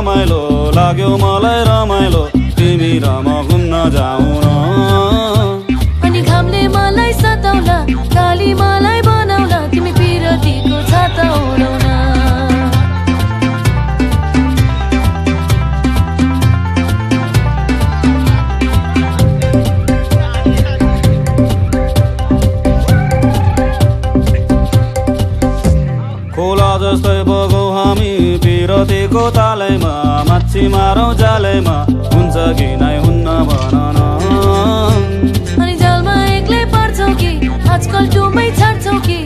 रमाइलो लाग्यो मलाई रमाइलो तिमी र म घुम्न जाऊ न अनि घामले मलाई सताउला काली मलाई बनाउला तिमी पिरतीको छाता ओढाउन खोला जस्तै बगौ हामी पिरतीको तालैमा माछी मारौँ जालैमा हुन्छ कि नै हुन्न भन न अनि जालमा एक्लै पर्छौ कि आजकल डुबै छाड्छौ कि